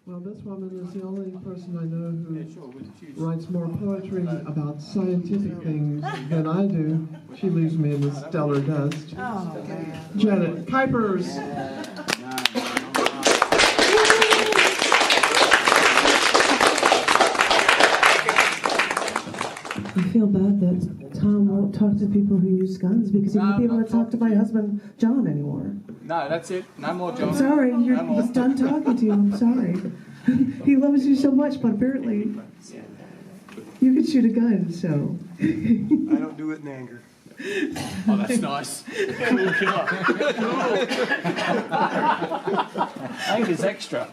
Well, this woman is the only person I know who writes more poetry about scientific things than I do. She leaves me in the stellar dust. Oh, man. Janet Kuypers. I feel bad that Tom won't talk to people who use guns because he won't be able to talk to my husband, John, anymore. No, that's it. No more, John. I'm sorry, you're No more. done talking to you. I'm sorry. He loves you so much, but apparently you could shoot a gun, so. I don't do it in anger. Oh, that's nice. Cool killer. Anger's extra.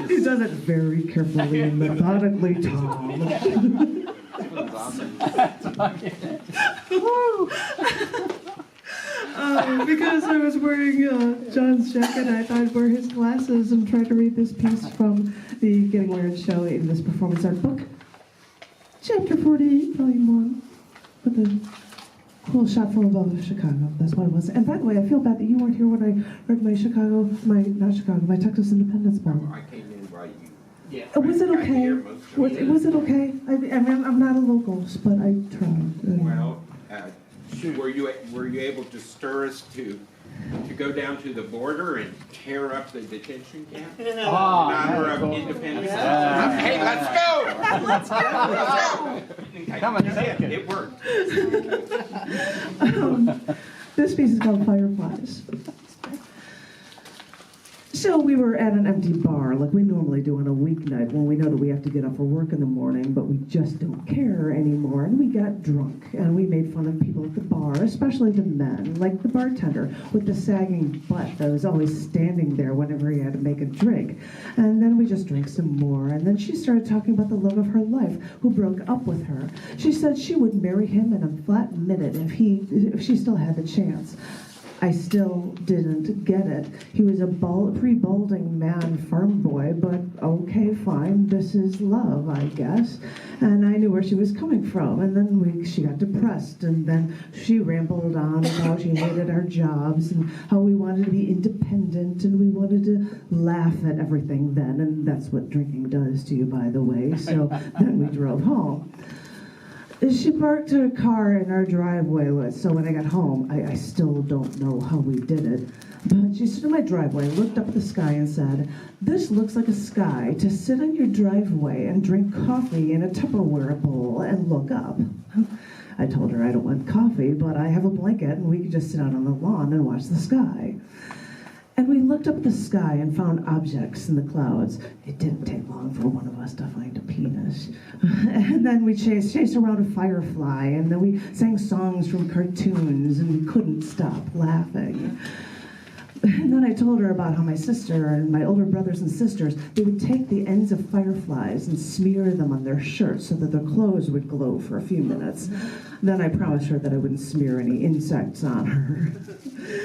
He does it very carefully and methodically, Tom. Because I was wearing John's jacket, I thought I'd wear his glasses and try to read this piece from the Getting Weird show in this performance art book. Chapter 48, Volume 1, with a cool shot from above of Chicago. That's what it was. And by the way, I feel bad that you weren't here when I read my Texas Independence poem. I came in right you. Yeah. Was it okay? Was it okay? I mean, I'm not a local, but I tried. Well, were you able to stir us to go down to the border and tear up the detention camp? Honor of independence. Hey, let's go! Let's go! Come on, take it. It worked. This piece is called Fireflies. So we were at an empty bar, like we normally do on a weeknight when we know that we have to get up for work in the morning, but we just don't care anymore. And we got drunk, and we made fun of people at the bar, especially the men, like the bartender with the sagging butt that was always standing there whenever he had to make a drink. And then we just drank some more, and then she started talking about the love of her life, who broke up with her. She said she would marry him in a flat minute if she still had the chance. I still didn't get it. He was a pre-balding man farm boy, but okay, fine, this is love, I guess. And I knew where she was coming from, and then she got depressed, and then she rambled on about how she hated our jobs, and how we wanted to be independent, and we wanted to laugh at everything then, and that's what drinking does to you, by the way. So then we drove home. She parked her car in our driveway, so when I got home, I still don't know how we did it, but she stood in my driveway, looked up at the sky and said, "This looks like a sky to sit on your driveway and drink coffee in a Tupperware bowl and look up." I told her I don't want coffee, but I have a blanket and we could just sit out on the lawn and watch the sky. And we looked up at the sky and found objects in the clouds. It didn't take long for one of us to find a penis. And then we chased around a firefly, and then we sang songs from cartoons, and we couldn't stop laughing. And then I told her about how my sister and my older brothers and sisters, they would take the ends of fireflies and smear them on their shirts so that their clothes would glow for a few minutes. Then I promised her that I wouldn't smear any insects on her.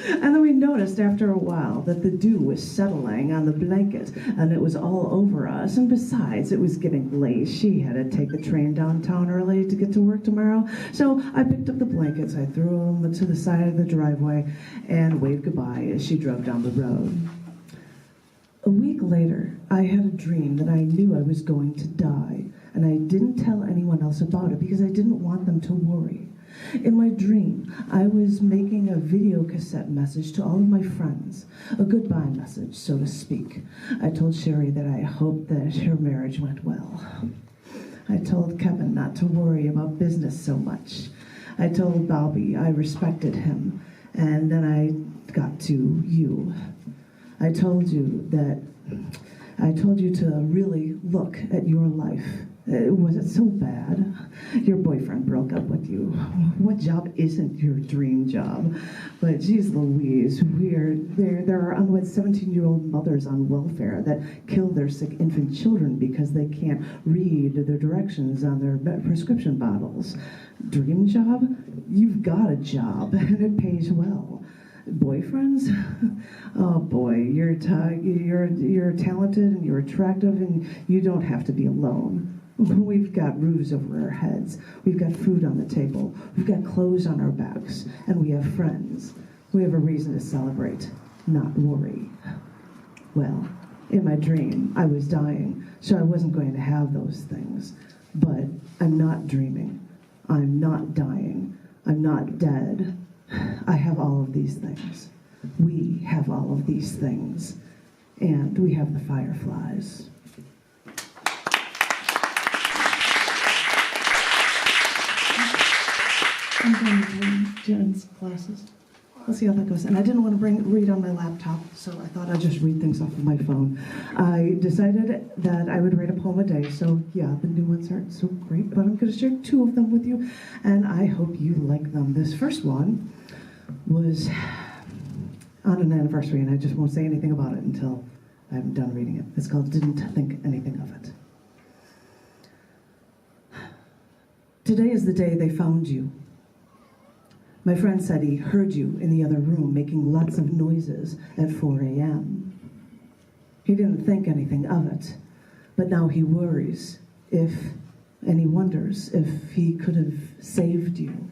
And then we noticed after a while that the dew was settling on the blanket, and it was all over us. And besides, it was getting late. She had to take the train downtown early to get to work tomorrow. So I picked up the blankets, I threw them to the side of the driveway, and waved goodbye as she drove down the road. A week later, I had a dream that I knew I was going to die, and I didn't tell anyone else about it because I didn't want them to worry. In my dream, I was making a video cassette message to all of my friends, a goodbye message, so to speak. I told Sherry that I hoped that her marriage went well. I told Kevin not to worry about business so much. I told Bobby I respected him, and then I got to you. I told you to really look at your life. Was it so bad? Your boyfriend broke up with you. What job isn't your dream job? But geez Louise, there are unwed 17-year-old mothers on welfare that kill their sick infant children because they can't read the directions on their prescription bottles. Dream job? You've got a job, and it pays well. Boyfriends? Oh boy, you're talented and you're attractive and you don't have to be alone. We've got roofs over our heads. We've got food on the table. We've got clothes on our backs. And we have friends. We have a reason to celebrate. not worry. Well, in my dream, I was dying, so I wasn't going to have those things. But I'm not dreaming. I'm not dying. I'm not dead. I have all of these things. We have all of these things. And we have the Fireflies. I'm going to bring Jen's glasses. Let's see how that goes. And I didn't want to read on my laptop, so I thought I'd just read things off of my phone. I decided that I would write a poem a day, so yeah, the new ones aren't so great, but I'm going to share 2 of them with you, and I hope you like them. This first one was on an anniversary, and I just won't say anything about it until I'm done reading it. It's called Didn't Think Anything of It. Today is the day they found you. My friend said he heard you in the other room making lots of noises at 4 a.m. He didn't think anything of it, but now he worries and he wonders if he could have saved you.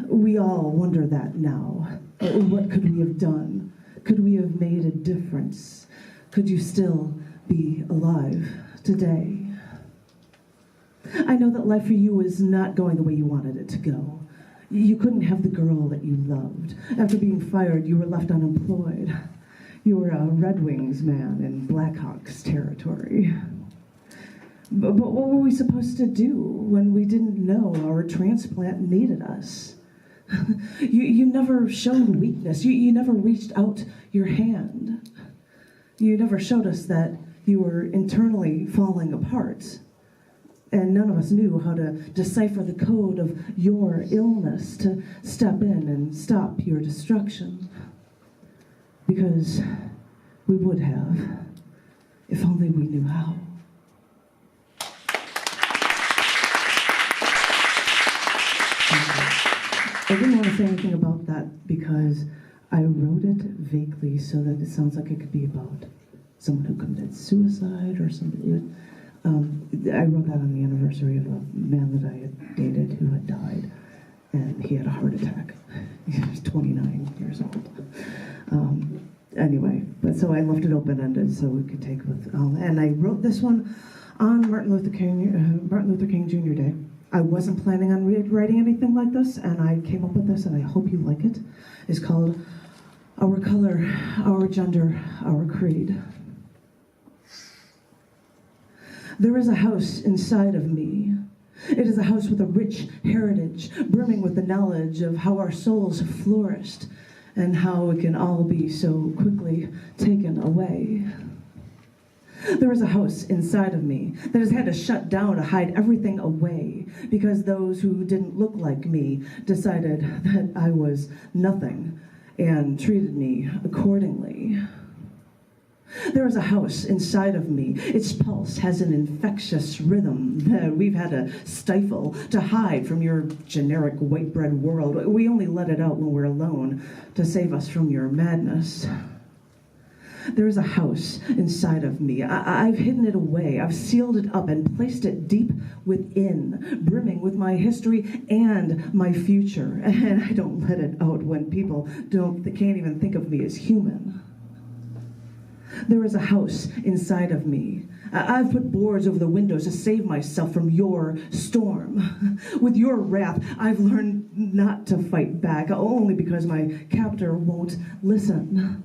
We all wonder that now. What could we have done? Could we have made a difference? Could you still be alive today? I know that life for you is not going the way you wanted it to go. You couldn't have the girl that you loved. After being fired, you were left unemployed. You were a Red Wings man in Blackhawks territory. But what were we supposed to do when we didn't know our transplant needed us? You never showed weakness. You never reached out your hand. You never showed us that you were internally falling apart. And none of us knew how to decipher the code of your illness to step in and stop your destruction. Because we would have, if only we knew how. I didn't want to say anything about that because I wrote it vaguely so that it sounds like it could be about someone who committed suicide or somebody. I wrote that on the anniversary of a man that I had dated who had died, and he had a heart attack. He was 29 years old. Anyway, but so I left it open-ended so we could take with. And I wrote this one on Martin Luther King Jr. Day. I wasn't planning on writing anything like this, and I came up with this, and I hope you like it. It's called Our Color, Our Gender, Our Creed. There is a house inside of me. It is a house with a rich heritage, brimming with the knowledge of how our souls have flourished and how it can all be so quickly taken away. There is a house inside of me that has had to shut down to hide everything away because those who didn't look like me decided that I was nothing and treated me accordingly. There is a house inside of me. Its pulse has an infectious rhythm that we've had to stifle to hide from your generic white bread world. We only let it out when we're alone to save us from your madness. There is a house inside of me. I've hidden it away. I've sealed it up and placed it deep within, brimming with my history and my future. And I don't let it out when people can't even think of me as human. There is a house inside of me. I've put boards over the windows to save myself from your storm. With your wrath, I've learned not to fight back, only because my captor won't listen.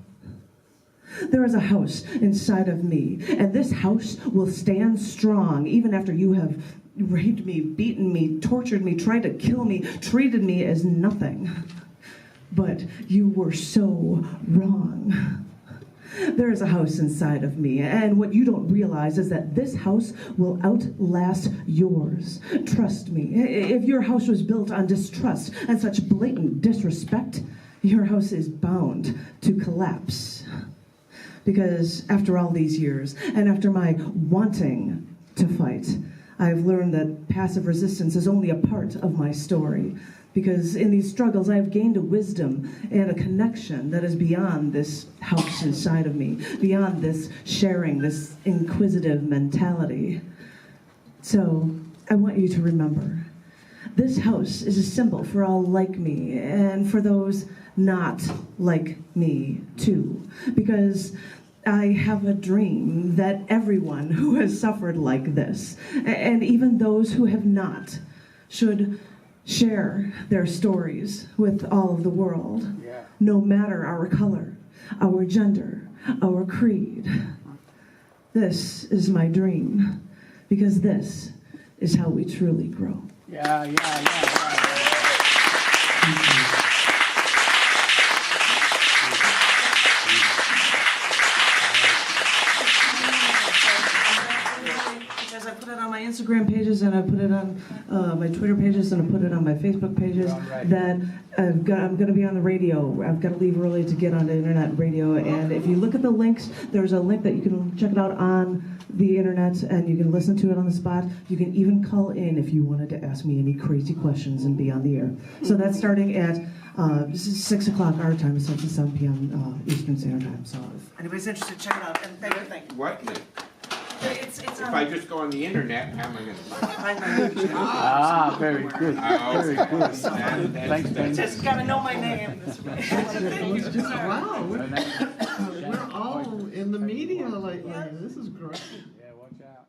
There is a house inside of me, and this house will stand strong even after you have raped me, beaten me, tortured me, tried to kill me, treated me as nothing. But you were so wrong. There is a house inside of me, and what you don't realize is that this house will outlast yours. Trust me, if your house was built on distrust and such blatant disrespect, your house is bound to collapse. Because after all these years, and after my wanting to fight, I've learned that passive resistance is only a part of my story. Because in these struggles, I've gained a wisdom and a connection that is beyond this house inside of me, beyond this sharing, this inquisitive mentality. So I want you to remember This house is a symbol for all like me and for those not like me too. Because I have a dream that everyone who has suffered like this, and even those who have not, should share their stories with all of the world, no matter our color, our gender, our creed. This is my dream, because this is how we truly grow. Yeah. Because I put it on my Instagram pages, and I put it on my Twitter pages, and I put it on my Facebook pages, that I'm going to be on the radio. I've got to leave early to get on the internet radio, and if you look at the links, there's a link that you can check it out on the internet, and you can listen to it on the spot. You can even call in if you wanted to ask me any crazy questions and be on the air. So that's starting at 6 o'clock our time, 6 to 7 p.m. Eastern Standard Time. So if anybody's interested, check it out. And thank you. What? It's If I just go on the internet, how am I going to? Ah, very good. Very good. Thanks, Ben. Just gotta know my name. Wow, we're all in the media lately. This is great. Yeah, watch out.